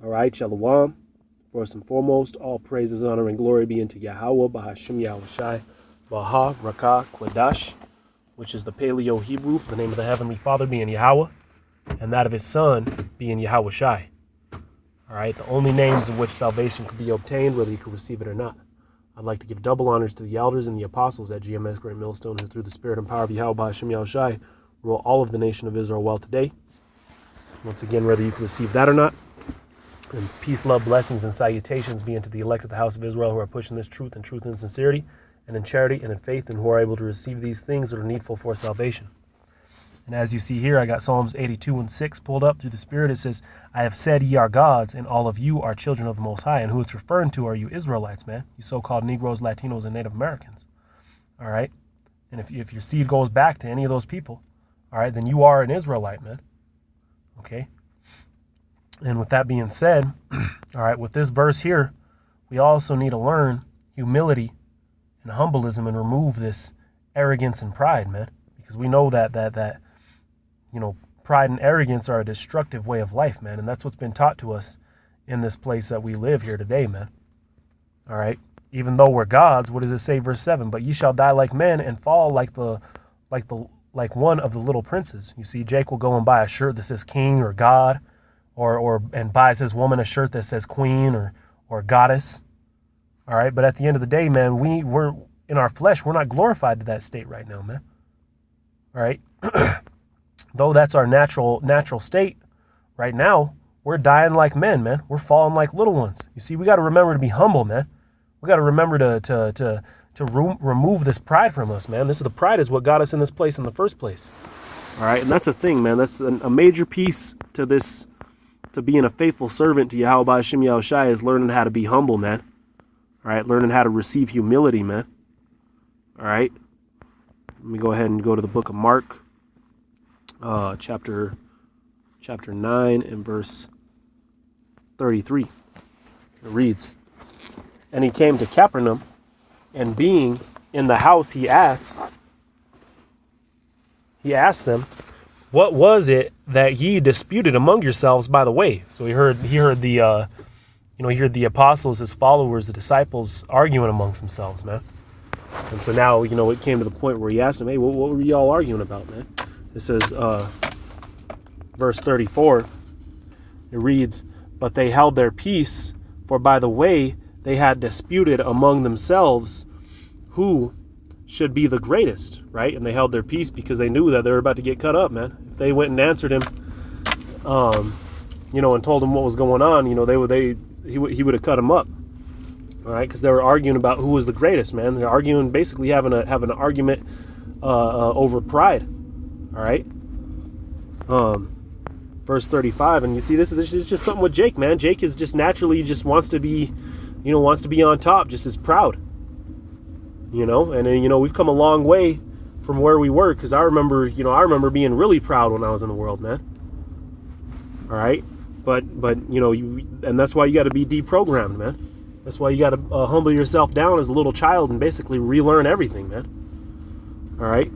All right, Shalom. First and foremost, all praises, honor, and glory be unto Yahweh, Bahashim Yahushai, Baha, Rakah, Quadash, which is the Paleo Hebrew for the name of the Heavenly Father being Yahweh, and that of his Son being Yahushai. All right, the only names in which salvation could be obtained, whether you could receive it or not. I'd like to give double honors to the elders and the apostles at GMS Great Millstone, who through the spirit and power of Yahweh, Bahashim Yahushai, rule all of the nation of Israel well today. Once again, whether you can receive that or not. And peace, love, blessings, and salutations be unto the elect of the house of Israel who are pushing this truth in sincerity and in charity and in faith, and who are able to receive these things that are needful for salvation. And as you see here, I got Psalms 82:6 pulled up through the Spirit. It says, I have said ye are gods, and all of you are children of the Most High. And who it's referring to are you Israelites, man. You so-called Negroes, Latinos, and Native Americans. All right? And if your seed goes back to any of those people, all right, then you are an Israelite, man. Okay? And with that being said, all right, with this verse here, we also need to learn humility and humbleism and remove this arrogance and pride, man. Because we know that pride and arrogance are a destructive way of life, man. And that's what's been taught to us in this place that we live here today, man. All right. Even though we're gods, what does it say, verse 7? But ye shall die like men and fall like one of the little princes. You see, Jake will go and buy a shirt that says king or God, and buys his woman a shirt that says queen or goddess. All right. But at the end of the day, man, we're in our flesh. We're not glorified to that state right now, man. All right. Though that's our natural state right now, we're dying like men, man. We're falling like little ones. You see, we got to remember to be humble, man. We got to remember to remove this pride from us, man. The pride is what got us in this place in the first place. All right. And that's the thing, man. That's a major piece to this. To being a faithful servant to Yahweh Bahashim Yahushai is learning how to be humble, man. All right, learning how to receive humility, man. All right, let me go ahead and go to the book of Mark, chapter 9 and verse 33. It reads, And he came to Capernaum, and being in the house, he asked them, what was it that ye disputed among yourselves by the way? So he heard the apostles, his followers, the disciples arguing amongst themselves, man. And so now, it came to the point where he asked them, hey, what were y'all arguing about, man? It says, verse 34, it reads, But they held their peace, for by the way they had disputed among themselves who should be the greatest, right? And they held their peace because they knew that they were about to get cut up, man. If they went and answered him, and told him what was going on, he would have cut him up, all right? Because they were arguing about who was the greatest, man. They're arguing, basically having an argument over pride, all right? Verse 35, and you see, this is just something with Jake, man. Jake is just naturally wants to be on top, just as proud. And we've come a long way from where we were, because I remember being really proud when I was in the world, man. All right, but and that's why you got to be deprogrammed, man. That's why you got to humble yourself down as a little child and basically relearn everything, man. All right,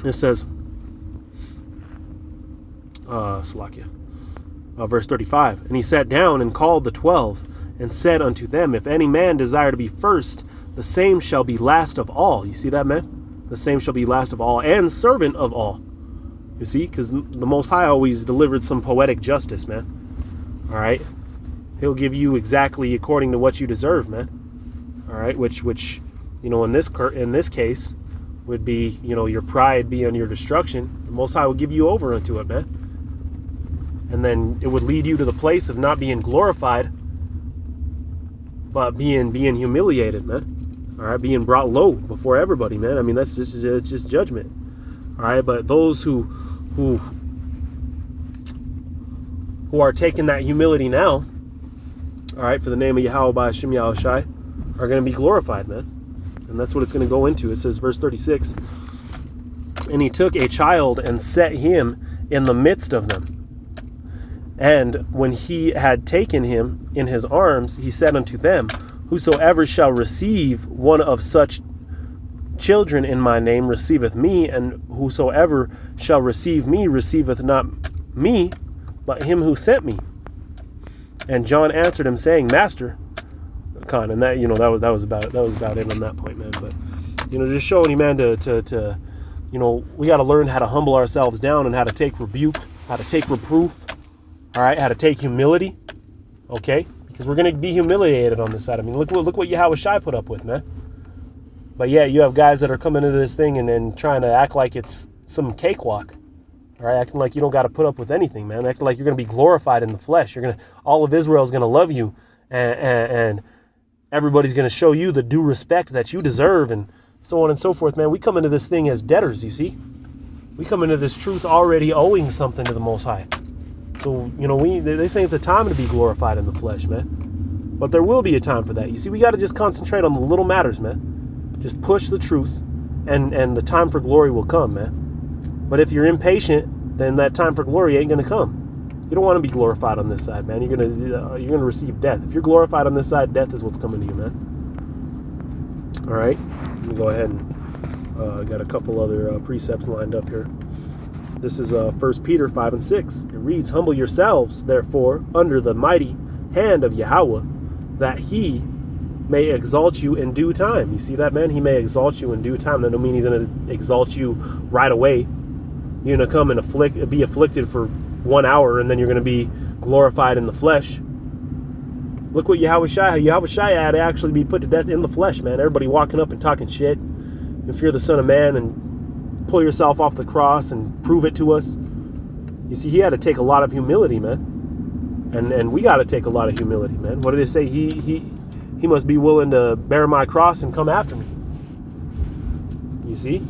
it says, verse 35, and he sat down and called the 12 and said unto them, If any man desire to be first, the same shall be last of all. You see that, man? The same shall be last of all and servant of all. You see? Because the Most High always delivered some poetic justice, man. All right? He'll give you exactly according to what you deserve, man. All right? Which in this case would be, your pride being your destruction. The Most High will give you over unto it, man. And then it would lead you to the place of not being glorified, but being humiliated, man. All right, being brought low before everybody, man. I mean, it's just judgment. All right, but those who are taking that humility now, all right, for the name of Yahweh Bahashim Yahushai, are going to be glorified, man. And that's what it's going to go into. It says, verse 36, And he took a child and set him in the midst of them. And when he had taken him in his arms, he said unto them, Whosoever shall receive one of such children in my name receiveth me, and whosoever shall receive me receiveth not me, but him who sent me. And John answered him, saying, Master, Khan, and that, that was about it on that point, man. But just showing you, man, to we got to learn how to humble ourselves down and how to take rebuke, how to take reproof, all right, how to take humility, okay, because we're gonna be humiliated on this side. I mean, look what Yahweh Shai put up with, man. But yeah, you have guys that are coming into this thing and trying to act like it's some cakewalk. All right, acting like you don't got to put up with anything, man. Acting like you're going to be glorified in the flesh. All of Israel is going to love you, and everybody's going to show you the due respect that you deserve, and so on and so forth, man. We come into this thing as debtors, you see. We come into this truth already owing something to the Most High. So, this ain't the time to be glorified in the flesh, man. But there will be a time for that. You see, we got to just concentrate on the little matters, man. Just push the truth, and the time for glory will come, man. But if you're impatient, then that time for glory ain't going to come. You don't want to be glorified on this side, man. You're gonna receive death. If you're glorified on this side, death is what's coming to you, man. All right, let me go ahead and got a couple other precepts lined up here. This is 1 Peter 5 and 6. It reads, Humble yourselves, therefore, under the mighty hand of Yahweh, that he may exalt you in due time. You see that, man? He may exalt you in due time. That don't mean he's going to exalt you right away. You're going to come and be afflicted for 1 hour, and then you're going to be glorified in the flesh. Look what Yahweh Shai had to actually be put to death in the flesh, man. Everybody walking up and talking shit. If you're the Son of Man, and pull yourself off the cross and prove it to us. You see, he had to take a lot of humility, man. And we got to take a lot of humility, man. What did it say? He must be willing to bear my cross and come after me. You see?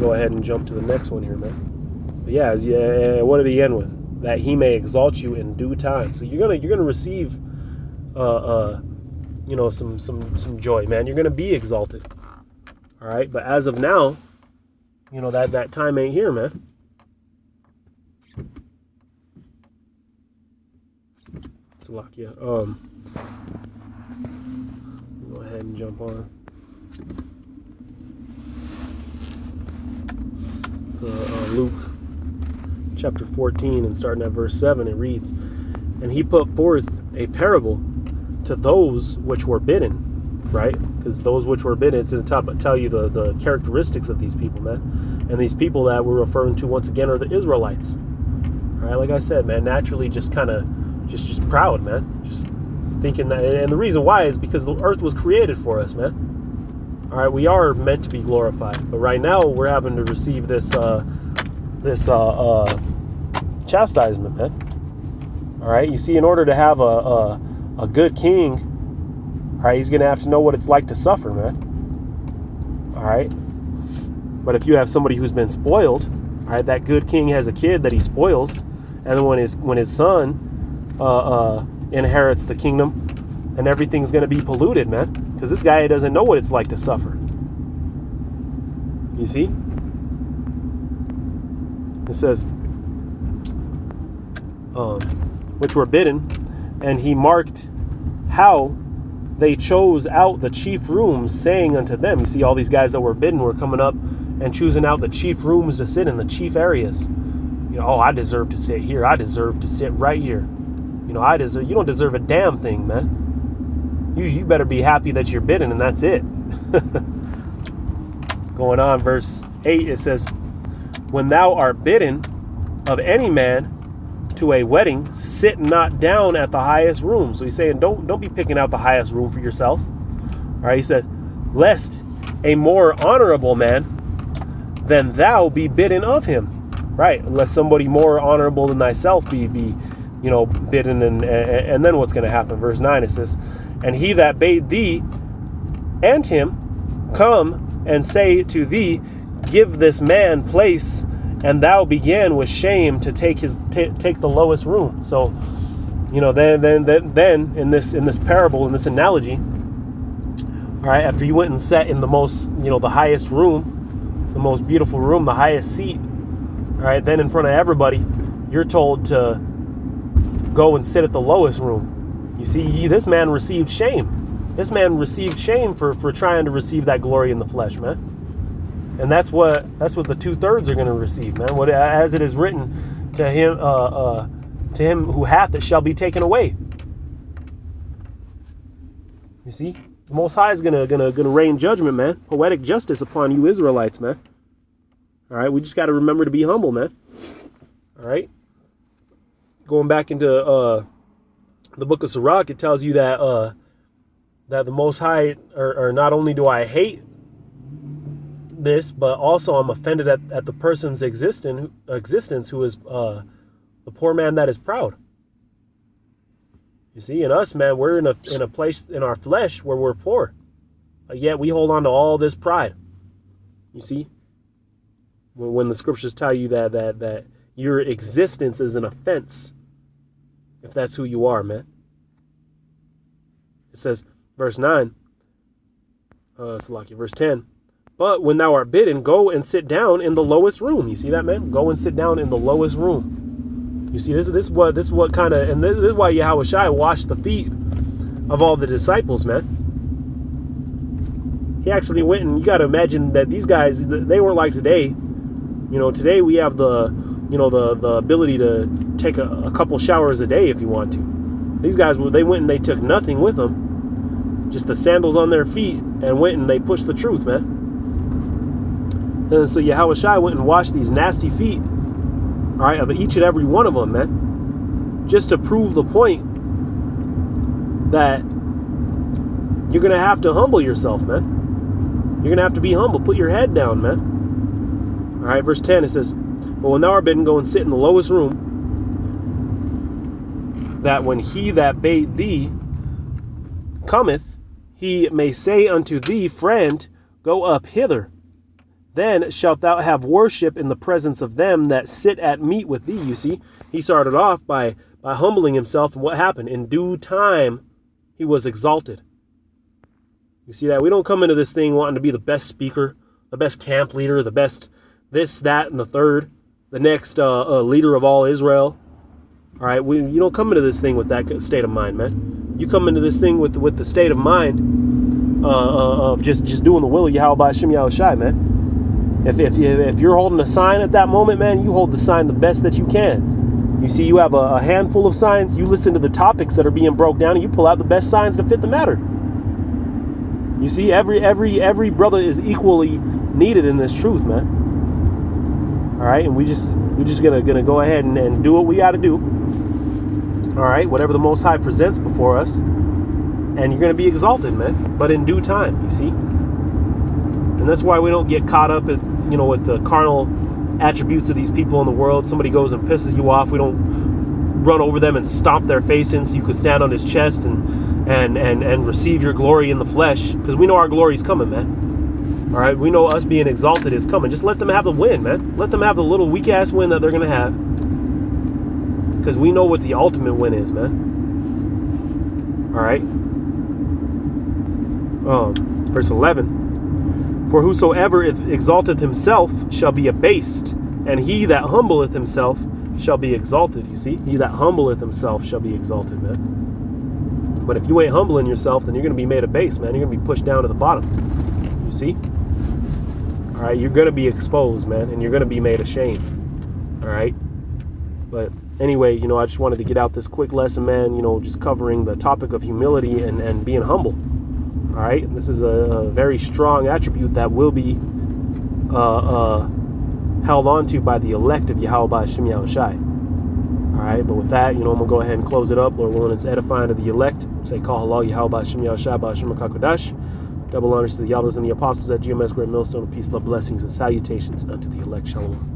Go ahead and jump to the next one here, man. But yeah, what did he end with? That he may exalt you in due time. So you're gonna receive some joy, man. You're gonna be exalted. All right, but as of now, that time ain't here, man. Salakia. Go ahead and jump on. Luke chapter 14 and starting at verse 7, it reads, And he put forth a parable to those which were bidden, right? Because those which were bidden, it's going to tell you the characteristics of these people, man. And these people that we're referring to once again are the Israelites. All right, like I said, man, naturally just kind of just proud, man. Just thinking that, and the reason why is because the earth was created for us, man. All right, we are meant to be glorified, but right now we're having to receive this chastisement, man. All right, you see, in order to have a good king, all right, he's gonna have to know what it's like to suffer, man. All right, but if you have somebody who's been spoiled, all right, that good king has a kid that he spoils, and then when his son inherits the kingdom, and everything's gonna be polluted, man, because this guy doesn't know what it's like to suffer. You see? It says, which were bidden, and he marked how they chose out the chief rooms, saying unto them, you see, all these guys that were bidden were coming up and choosing out the chief rooms to sit in, the chief areas. I deserve to sit here. I deserve to sit right here. You don't deserve a damn thing, man. You better be happy that you're bidden, and that's it. Going on, verse 8, it says, When thou art bidden of any man to a wedding, sit not down at the highest room. So he's saying, don't be picking out the highest room for yourself. All right, he says, lest a more honorable man than thou be bidden of him. Right, unless somebody more honorable than thyself be bidden, and then what's going to happen? Verse 9, it says, And he that bade thee and him come and say to thee, Give this man place, and thou began with shame to take the lowest room. So, then in this parable, in this analogy, all right, after you went and sat in the most, the highest room, the most beautiful room, the highest seat, all right, then in front of everybody, you're told to go and sit at the lowest room. You see, this man received shame. This man received shame for trying to receive that glory in the flesh, man. And that's what the 2/3 are going to receive, man. As it is written, to him, To him who hath it shall be taken away. You see, the Most High is gonna rain judgment, man. Poetic justice upon you Israelites, man. All right, we just got to remember to be humble, man. All right. Going back into the book of Sirach, it tells you that that the Most High, or not only do I hate this, but also I'm offended at the person's existence who is the poor man that is proud. You see, in us, man, we're in a place in our flesh where we're poor, yet we hold on to all this pride. You see, when the scriptures tell you that your existence is an offense, if that's who you are, man. It says, verse 9, verse 10. But when thou art bidden, go and sit down in the lowest room. You see that, man? Go and sit down in the lowest room. You see, this is what kind of, and this is why Yahweh Shai washed the feet of all the disciples, man. He actually went, and you got to imagine that these guys, they weren't like today. You know, today we have the ability to take a couple showers a day if you want to. These guys, they went and they took nothing with them, just the sandals on their feet, and went and they pushed the truth, man. And so Yahweh Shai went and washed these nasty feet, all right, of each and every one of them, man, just to prove the point that you're going to have to humble yourself, man. You're going to have to be humble. Put your head down, man. All right, verse 10, it says, but when thou art bidden, go and sit in the lowest room, that when he that bade thee cometh, he may say unto thee, friend, go up hither. Then shalt thou have worship in the presence of them that sit at meat with thee. You see, he started off by humbling himself, and what happened? In due time, he was exalted. You see that? We don't come into this thing wanting to be the best speaker, the best camp leader, the best this, that, and the third, the next leader of all Israel. All right, you don't come into this thing with that state of mind, man. You come into this thing with the state of mind of just doing the will of Yahweh B'Shem Yahweh Shai, man. If you're holding a sign at that moment, man, you hold the sign the best that you can. You see, you have a handful of signs. You listen to the topics that are being broke down, and you pull out the best signs to fit the matter. You see, every brother is equally needed in this truth, man. All right, and we're just gonna go ahead and do what we got to do. All right, whatever the Most High presents before us, and you're gonna be exalted, man. But in due time, you see. And that's why we don't get caught up with the carnal attributes of these people in the world. Somebody goes and pisses you off, we don't run over them and stomp their face in so you could stand on his chest and receive your glory in the flesh, because we know our glory is coming, man. All right, we know us being exalted is coming. Just let them have the win, man. Let them have the little weak ass win that they're gonna have, because we know what the ultimate win is, man. All right. Verse 11. For whosoever exalteth himself shall be abased, and he that humbleth himself shall be exalted. You see, he that humbleth himself shall be exalted, man. But if you ain't humbling yourself, then you're going to be made abased, man. You're going to be pushed down to the bottom. You see? All right, you're going to be exposed, man, and you're going to be made ashamed. All right? But anyway, I just wanted to get out this quick lesson, man, just covering the topic of humility and being humble. All right, this is a very strong attribute that will be held on to by the elect of Yahweh B'Shem Yahweh Shai. All right, but with that, I'm going to go ahead and close it up. Lord willing, it's edifying to the elect. Say, call halal Yahweh B'Shem Yahweh Shai B'Shem Kodash. Double honors to the elders and the apostles at GMS Great Millstone of peace, love, blessings, and salutations unto the elect. Shalom.